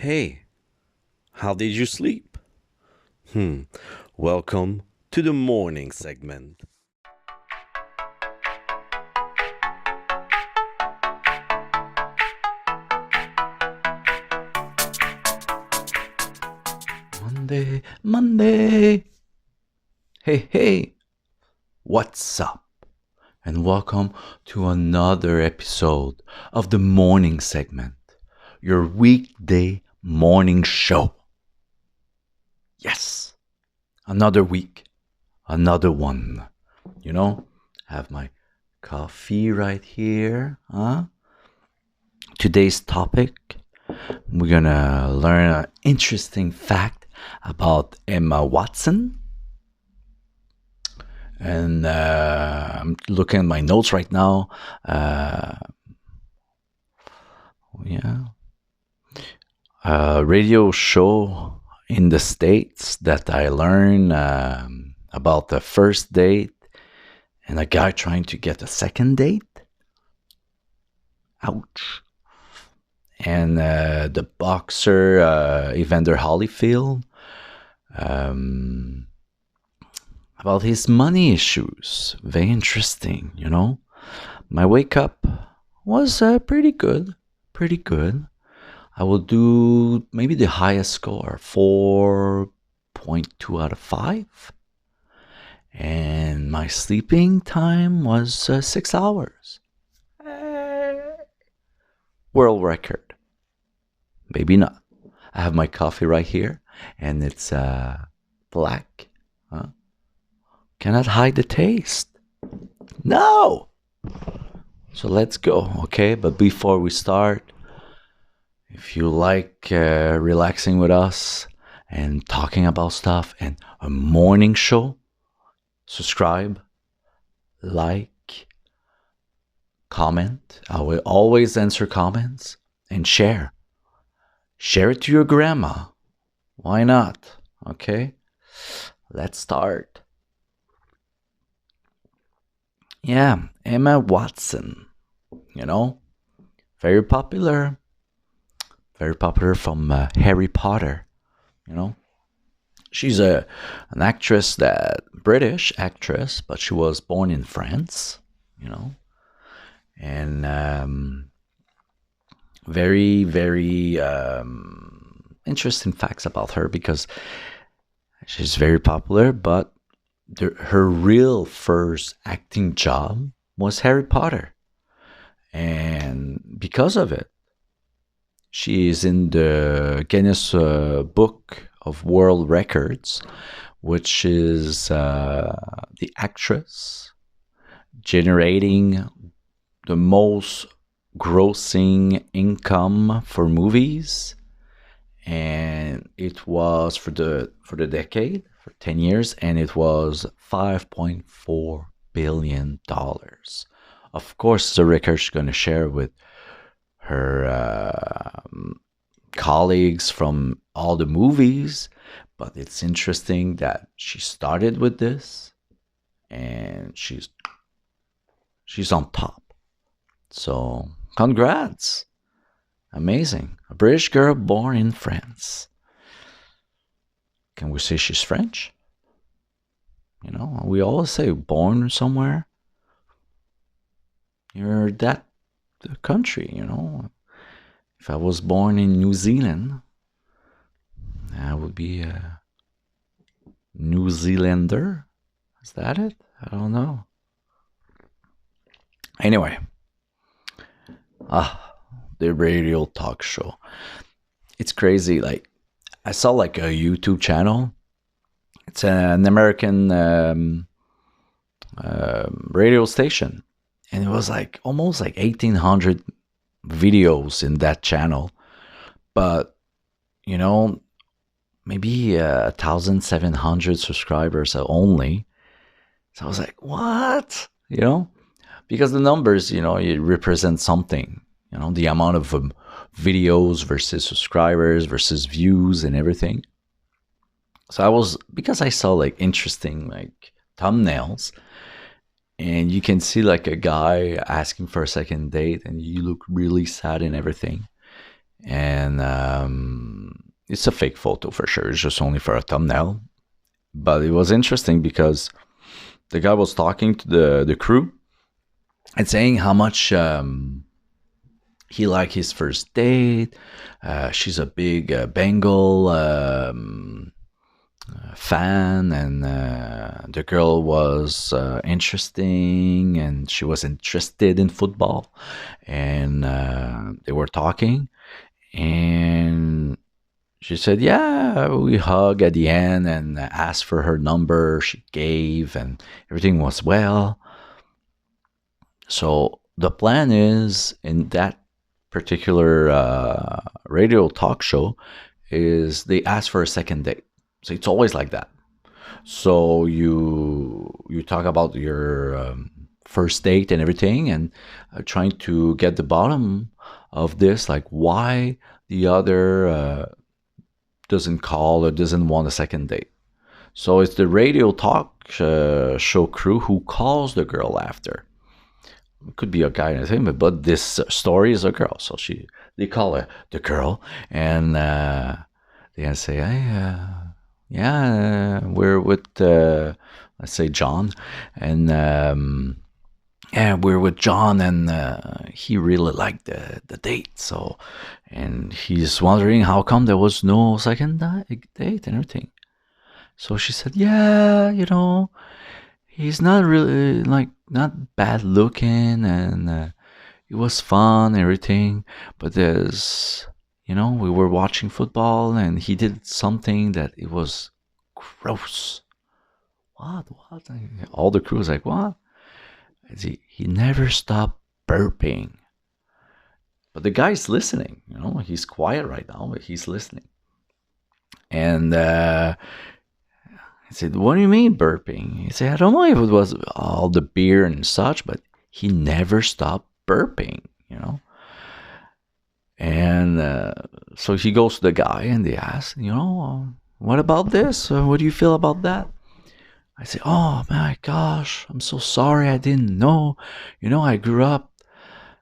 Hey, how did you sleep? Hmm, welcome to the morning segment. Monday, Monday. Hey, hey, what's up? And welcome to another episode of the morning segment, your weekday morning show. Yes, another week, another one. I have my coffee right here, huh? Today's topic, we're gonna learn an interesting fact about Emma Watson. And I'm looking at my notes right now. Uh, yeah, a radio show in the States that I learned about the first date and a guy trying to get a second date. Ouch. And the boxer Evander Holyfield, um, about his money issues. Very interesting. My wake up was pretty good. Pretty good. I will do maybe the highest score, 4.2 out of 5. And my sleeping time was 6 hours. World record. Maybe not. I have my coffee right here, and it's black. Huh? Cannot hide the taste. No! So let's go, okay? But before we start, if you like relaxing with us and talking about stuff and a morning show, subscribe, like, comment. I will always answer comments and share. Share it to your grandma. Why not? Okay? Let's start. Yeah, Emma Watson, very popular. Very popular from Harry Potter, you know. She's an actress, that British actress, but she was born in France, and very, very interesting facts about her because she's very popular, but her real first acting job was Harry Potter. And because of it, she is in the Guinness Book of World Records, which is the actress generating the most grossing income for movies, and it was for the decade, for 10 years, and it was $5.4 billion. Of course, the record she's going to share with her colleagues from all the movies, but it's interesting that she started with this, and she's on top. So congrats, amazing. A British girl born in France. Can we say she's French? We always say born somewhere. You're that country. If I was born in New Zealand, I would be a New Zealander. Is that it? I don't know. Anyway, the radio talk show. It's crazy. Like, I saw like a YouTube channel. It's an American radio station, and it was like almost like 1,800 videos in that channel, but maybe 1,700 subscribers only. So I was like, what? Because the numbers, it represent something. The amount of videos versus subscribers versus views and everything. So because I saw like interesting like thumbnails, and you can see like a guy asking for a second date, and you look really sad and everything. And it's a fake photo for sure. It's just only for a thumbnail. But it was interesting because the guy was talking to the crew and saying how much he liked his first date. She's a big Bengal fan, and the girl was interesting, and she was interested in football, and they were talking, and she said, "Yeah, we hug at the end," and asked for her number. She gave, and everything was well. So the plan is in that particular radio talk show is they ask for a second date. So it's always like that. So you talk about your first date and everything, and trying to get the bottom of this, like why the other doesn't call or doesn't want a second date. So it's the radio talk show crew who calls the girl after. It could be a guy and a thing, but this story is a girl. So they call her the girl, and they say, "Hey, yeah, we're with let's say John, and yeah, we're with John, and he really liked the date. So, and he's wondering how come there was no second date and everything." So she said, "Yeah, he's not really like not bad looking, and it was fun and everything, but we were watching football, and he did something that it was gross." What? All the crew was like, "What?" He never stopped burping. But the guy's listening, he's quiet right now, but he's listening. And I said, "What do you mean burping?" He said, "I don't know if it was all the beer and such, but he never stopped burping. And so he goes to the guy and they ask, "What about this? What do you feel about that?" I say, "Oh my gosh, I'm so sorry. I didn't know. I grew up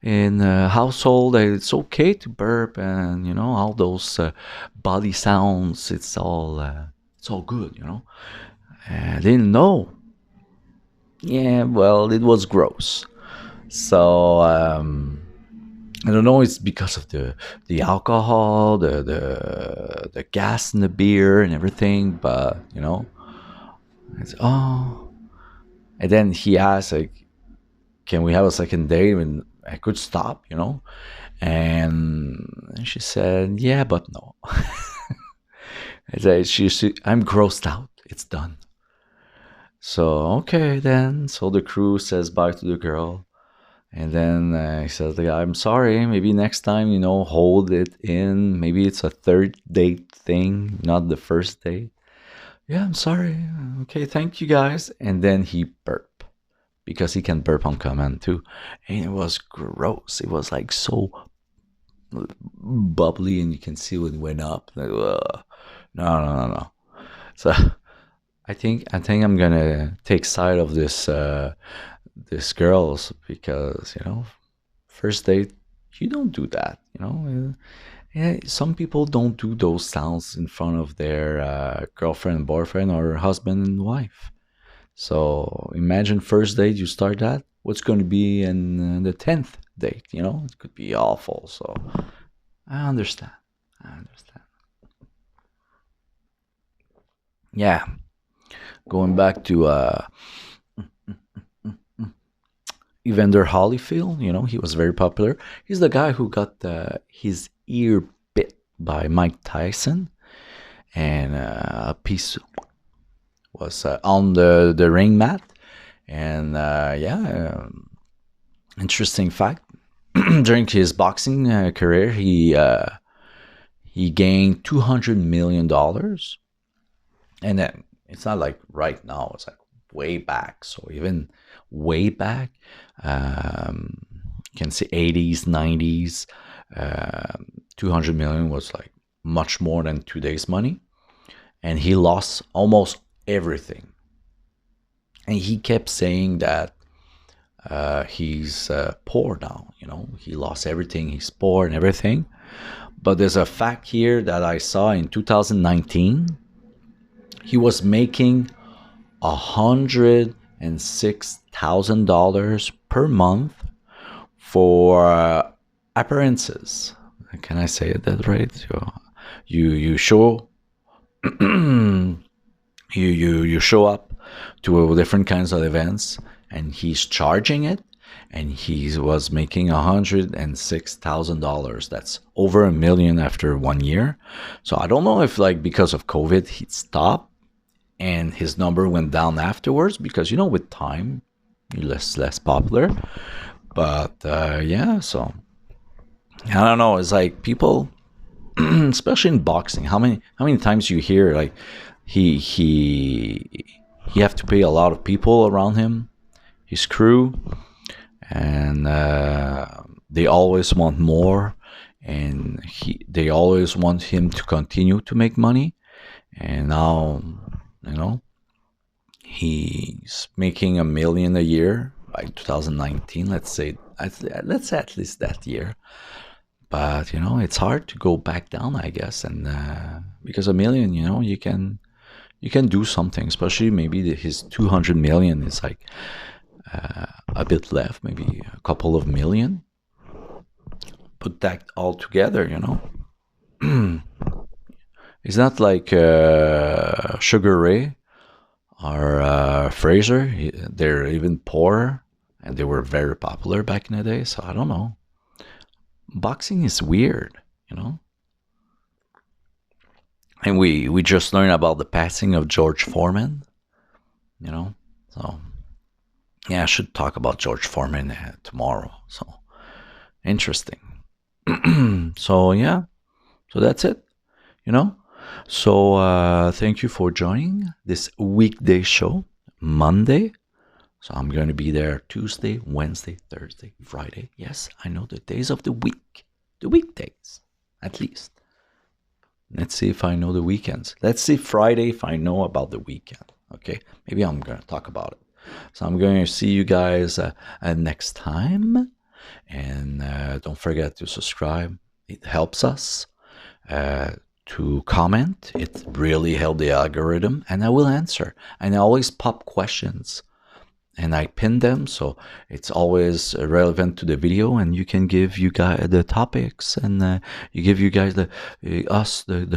in a household that it's okay to burp, and all those body sounds. It's all good. I didn't know." Yeah, well, it was gross. So I don't know. It's because of the alcohol, the gas in the beer and everything, but it's And then he asked, like, "Can we have a second date?" And I could stop. And she said, "Yeah, but no." I said, "I'm grossed out. It's done." So okay then. So the crew says bye to the girl. And then he says, "I'm sorry, maybe next time, hold it in. Maybe it's a third date thing, not the first date." "Yeah, I'm sorry. Okay, thank you guys." And then he burped because he can burp on command too. And it was gross. It was like so bubbly, and you can see it went up. Like, ugh. No. So I think I'm gonna take side of this girls, because first date, you don't do that. Yeah, some people don't do those sounds in front of their girlfriend, boyfriend, or husband and wife. So imagine first date, you start that. What's going to be in the 10th date? It could be awful. So I understand. I understand. Yeah, going back to Evander Holyfield, he was very popular. He's the guy who got his ear bit by Mike Tyson, and a piece was on the ring mat. And yeah, interesting fact: during his boxing career, he gained $200 million, and then it's not like right now; it's like way back. So even way back, you can say 80s, 90s, 200 million was like much more than today's money, and he lost almost everything. And he kept saying that he's poor now. He lost everything. He's poor and everything. But there's a fact here that I saw in 2019. He was making $106,000 per month for appearances. Can I say it that right? You show you show up to different kinds of events, and he's charging it, and he was making $106,000. That's over $1 million after 1 year. So I don't know if, like, because of COVID he stopped and his number went down afterwards, because with time you're less popular. But yeah, so I don't know. It's like people, especially in boxing, how many times you hear like he have to pay a lot of people around him, his crew, and they always want more, and they always want him to continue to make money. And now, he's making $1 million a year by 2019. Let's say at least that year. But it's hard to go back down, I guess, and because $1 million, you can do something. Especially maybe his 200 million is like a bit left, maybe a couple of million. Put that all together, It's not like Sugar Ray or Fraser. They're even poorer, and they were very popular back in the day. So I don't know. Boxing is weird, And we just learned about the passing of George Foreman, So yeah, I should talk about George Foreman tomorrow. So interesting. So yeah, so that's it. So thank you for joining this weekday show, Monday. So I'm going to be there Tuesday, Wednesday, Thursday, Friday. Yes, I know the days of the week, the weekdays, at least. Let's see if I know the weekends. Let's see Friday if I know about the weekend. Okay, maybe I'm going to talk about it. So I'm going to see you guys next time. And don't forget to subscribe. It helps us. To comment. It really helped the algorithm, and I will answer. And I always pop questions, and I pin them, so it's always relevant to the video. And you can give you guys the topics, and you give you guys the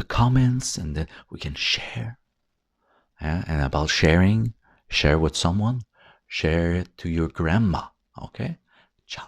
comments, and then we can share. And about sharing, share with someone, share it to your grandma. Okay, ciao.